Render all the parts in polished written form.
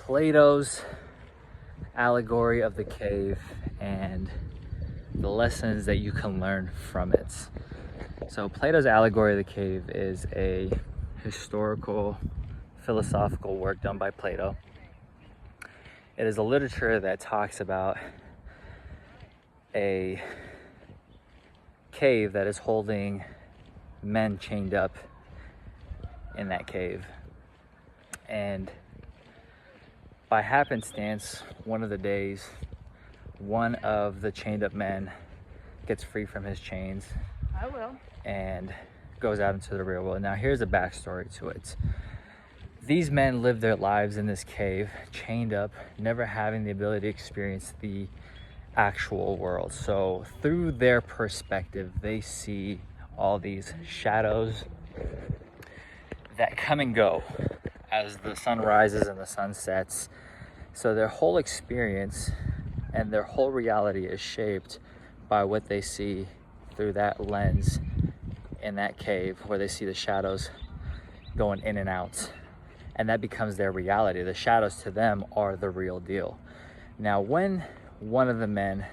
Plato's Allegory of the Cave and the lessons that you can learn from it. So Plato's Allegory of the Cave is a historical, philosophical work done by Plato. It is a literature that talks about a cave that is holding men chained up in that cave. And by happenstance, one of the days, one of the chained up men gets free from his chains and goes out into the real world. Now here's a backstory to it. These men lived their lives in this cave, chained up, never having the ability to experience the actual world. So through their perspective, they see all these shadows that come and go as the sun rises and the sun sets. So their whole experience and their whole reality is shaped by what they see through that lens in that cave, where they see the shadows going in and out. And that becomes their reality. The shadows to them are the real deal. Now, when one of the men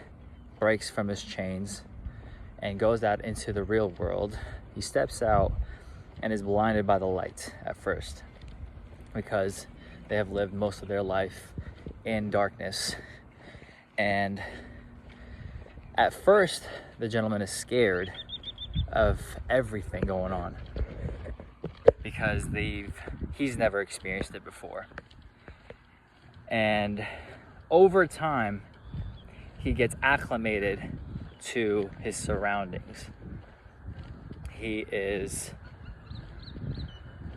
breaks from his chains and goes out into the real world, he steps out and is blinded by the light at first, because they have lived most of their life in darkness. And at first, the gentleman is scared of everything going on because he's never experienced it before. And over time, he gets acclimated to his surroundings. He is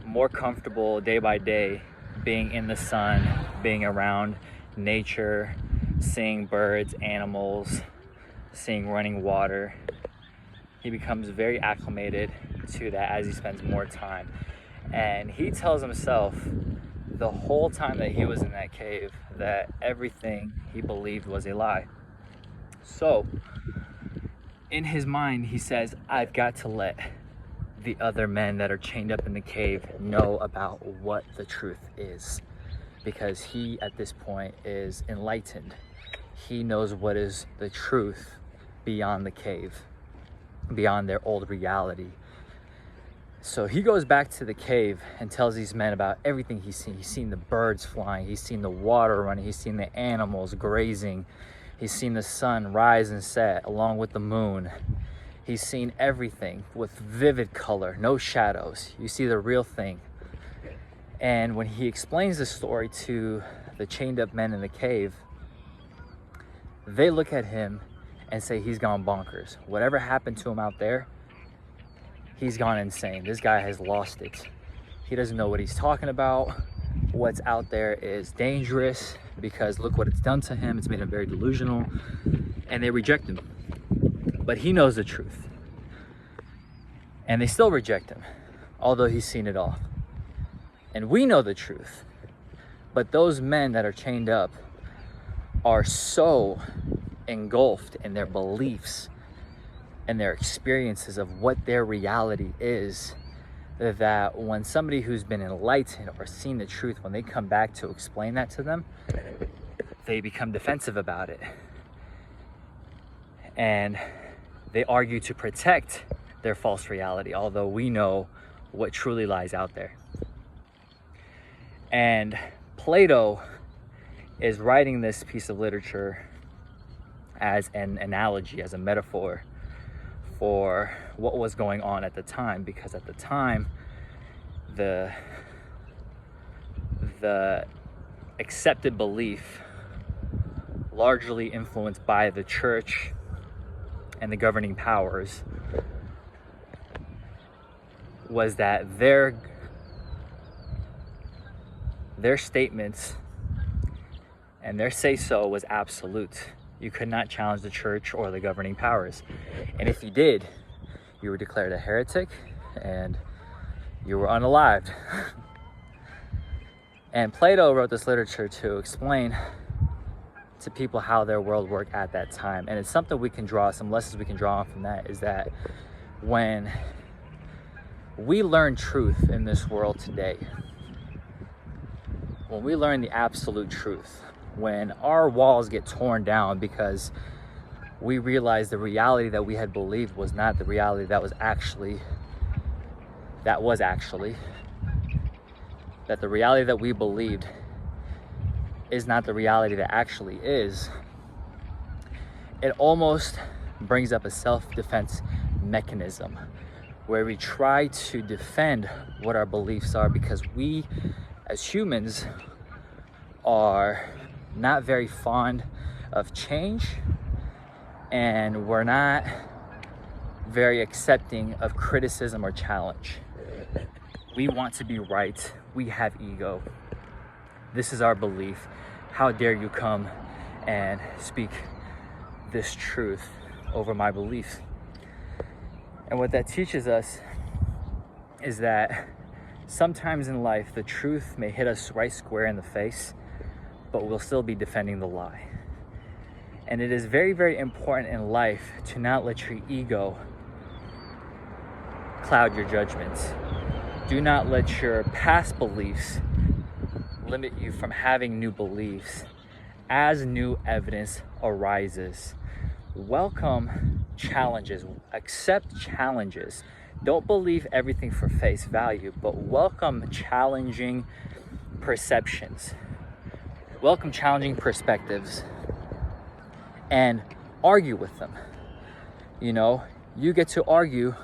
more comfortable day by day being in the sun, being around nature, seeing birds, animals, seeing running water. He becomes very acclimated to that as he spends more time. And he tells himself the whole time that he was in that cave that everything he believed was a lie. So in his mind, he says, I've got to let the other men that are chained up in the cave know about what the truth is, because he at this point is enlightened. He knows what is the truth beyond the cave, beyond their old reality. So he goes back to the cave and tells these men about everything he's seen. He's seen the birds flying, he's seen the water running, he's seen the animals grazing, he's seen the sun rise and set along with the moon. He's seen everything with vivid color, no shadows. You see the real thing. And when he explains the story to the chained up men in the cave, they look at him and say he's gone bonkers. Whatever happened to him out there, he's gone insane. This guy has lost it. He doesn't know what he's talking about. What's out there is dangerous, because look what it's done to him. It's made him very delusional, and they reject him. But he knows the truth, and they still reject him, although he's seen it all. And we know the truth, but those men that are chained up are so engulfed in their beliefs and their experiences of what their reality is, that when somebody who's been enlightened or seen the truth, when they come back to explain that to them, they become defensive about it. And they argue to protect their false reality, although we know what truly lies out there. And Plato is writing this piece of literature as an analogy, as a metaphor for what was going on at the time, because at the time, the accepted belief, largely influenced by the church and the governing powers, was that their statements and their say-so was absolute. You could not challenge the church or the governing powers. And if you did, you were declared a heretic and you were unalived. And Plato wrote this literature to explain to people how their world worked at that time. And it's something we can draw, some lessons we can draw on from that, is that when we learn truth in this world today, when we learn the absolute truth, when our walls get torn down because we realize the reality that we had believed was not the reality that was actually, that the reality that we believed is not the reality that actually is, it almost brings up a self-defense mechanism where we try to defend what our beliefs are, because we as humans are not very fond of change, and we're not very accepting of criticism or challenge. We want to be right. We have ego. This is our belief. How dare you come and speak this truth over my beliefs? And what that teaches us is that sometimes in life, the truth may hit us right square in the face, but we'll still be defending the lie. And it is very, very important in life to not let your ego cloud your judgments. Do not let your past beliefs limit you from having new beliefs as new evidence arises. Welcome challenges, accept challenges. Don't believe everything for face value, but welcome challenging perceptions. Welcome challenging perspectives and argue with them. You know, you get to argue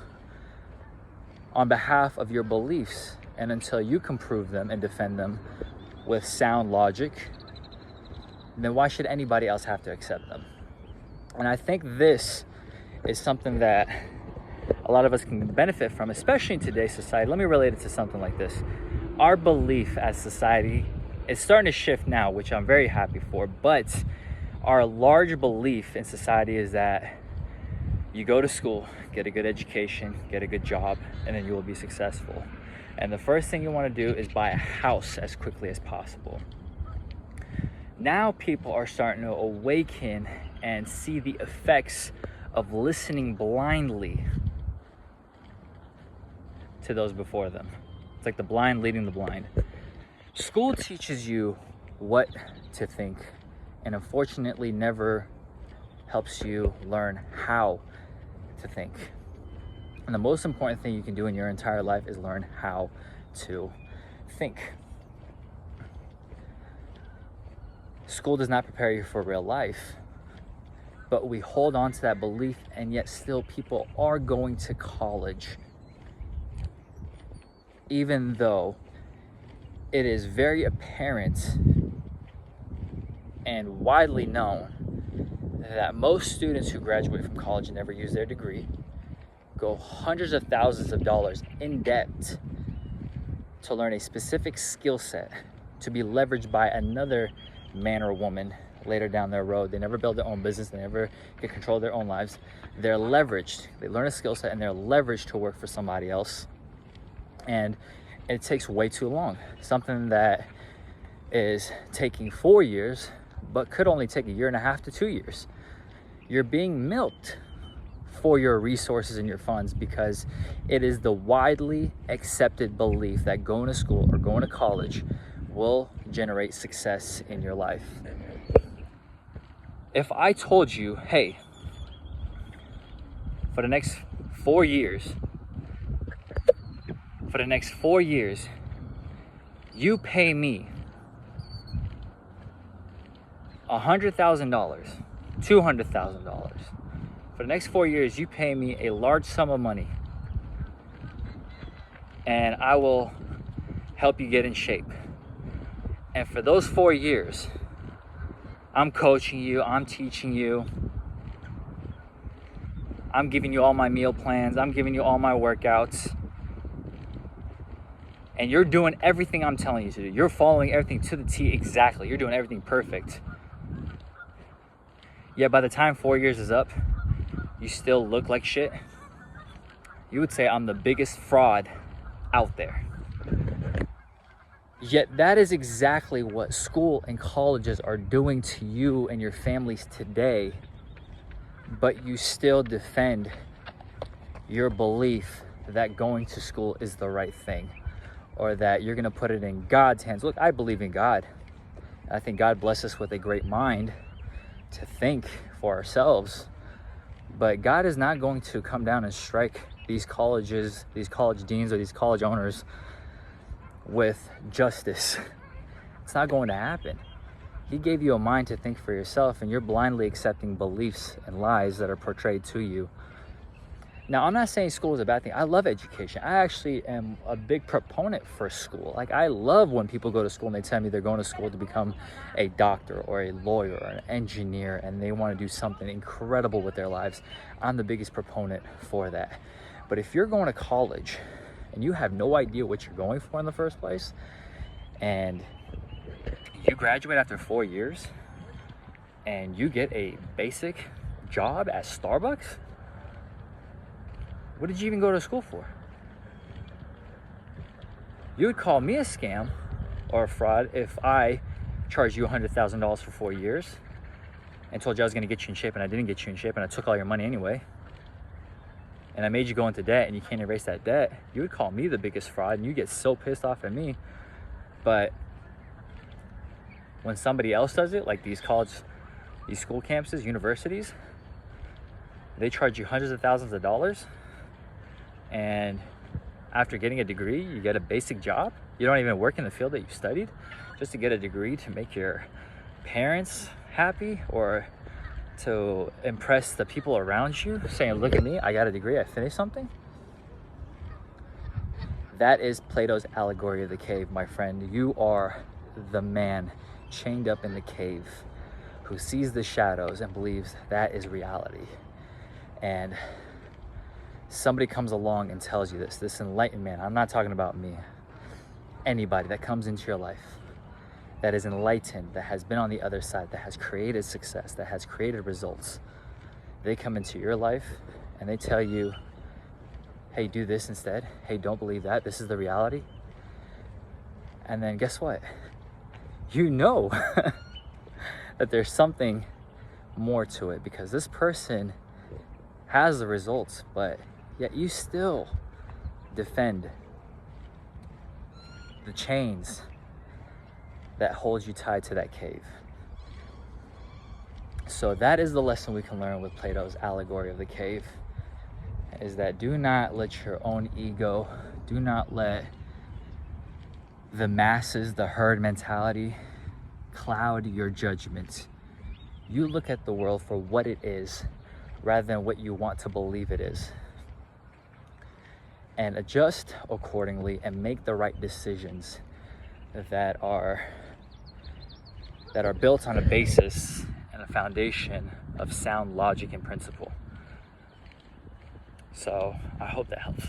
on behalf of your beliefs, and until you can prove them and defend them with sound logic, then why should anybody else have to accept them? And I think this is something that a lot of us can benefit from, especially in today's society. Let me relate it to something like this. Our belief as society is starting to shift now, which I'm very happy for, but our large belief in society is that you go to school, get a good education, get a good job, and then you will be successful. And the first thing you want to do is buy a house as quickly as possible. Now people are starting to awaken and see the effects of listening blindly to those before them. It's like the blind leading the blind. School teaches you what to think, and unfortunately never helps you learn how to think. And the most important thing you can do in your entire life is learn how to think. School does not prepare you for real life, but we hold on to that belief, and yet still people are going to college, even though it is very apparent and widely known that most students who graduate from college and never use their degree go hundreds of thousands of dollars in debt to learn a specific skill set to be leveraged by another man or woman later down their road. They never build their own business. They never get control of their own lives. They're leveraged. They learn a skill set and they're leveraged to work for somebody else. And it takes way too long. Something that is taking 4 years, but could only take 1.5 to 2 years. You're being milked for your resources and your funds because it is the widely accepted belief that going to school or going to college will generate success in your life. If I told you, hey, for the next 4 years, you pay me $100,000, $200,000. For the next 4 years, you pay me a large sum of money, and I will help you get in shape. And for those 4 years, I'm coaching you, I'm teaching you, I'm giving you all my meal plans, I'm giving you all my workouts, and you're doing everything I'm telling you to do. You're following everything to the T exactly. You're doing everything perfect. Yet by the time 4 years is up, you still look like shit. You would say I'm the biggest fraud out there. Yet that is exactly what school and colleges are doing to you and your families today. But you still defend your belief that going to school is the right thing. or that you're going to put it in God's hands. Look, I believe in God. I think God blessed us with a great mind to think for ourselves. But God is not going to come down and strike these colleges, these college deans, or these college owners with justice. It's not going to happen. He gave you a mind to think for yourself, and you're blindly accepting beliefs and lies that are portrayed to you. Now, I'm not saying school is a bad thing. I love education. I actually am a big proponent for school. Like, I love when people go to school and they tell me they're going to school to become a doctor or a lawyer or an engineer, and they want to do something incredible with their lives. I'm the biggest proponent for that. But if you're going to college and you have no idea what you're going for in the first place, and you graduate after 4 years and you get a basic job at Starbucks, what did you even go to school for? You would call me a scam or a fraud if I charged you $100,000 for 4 years and told you I was going to get you in shape, and I didn't get you in shape, and I took all your money anyway, and I made you go into debt and you can't erase that debt. You would call me the biggest fraud, and you get so pissed off at me. But when somebody else does it, like these school campuses, universities, they charge you hundreds of thousands of dollars, and after getting a degree, you get a basic job. You don't even work in the field that you studied, just to get a degree to make your parents happy or to impress the people around you, saying, look at me, I got a degree, I finished something. That is Plato's allegory of the cave, my friend. You are the man chained up in the cave who sees the shadows and believes that is reality. And somebody comes along and tells you this enlightened man, I'm not talking about me, anybody that comes into your life that is enlightened, that has been on the other side, that has created success, that has created results, they come into your life and they tell you, hey, do this instead. Hey, don't believe that. This is the reality. And then guess what? You know that there's something more to it, because this person has the results, but yet you still defend the chains that hold you tied to that cave. So that is the lesson we can learn with Plato's allegory of the cave, is that do not let your own ego, do not let the masses, the herd mentality, cloud your judgment. You look at the world for what it is rather than what you want to believe it is, and adjust accordingly and make the right decisions that are built on a basis and a foundation of sound logic and principle. So I hope that helps.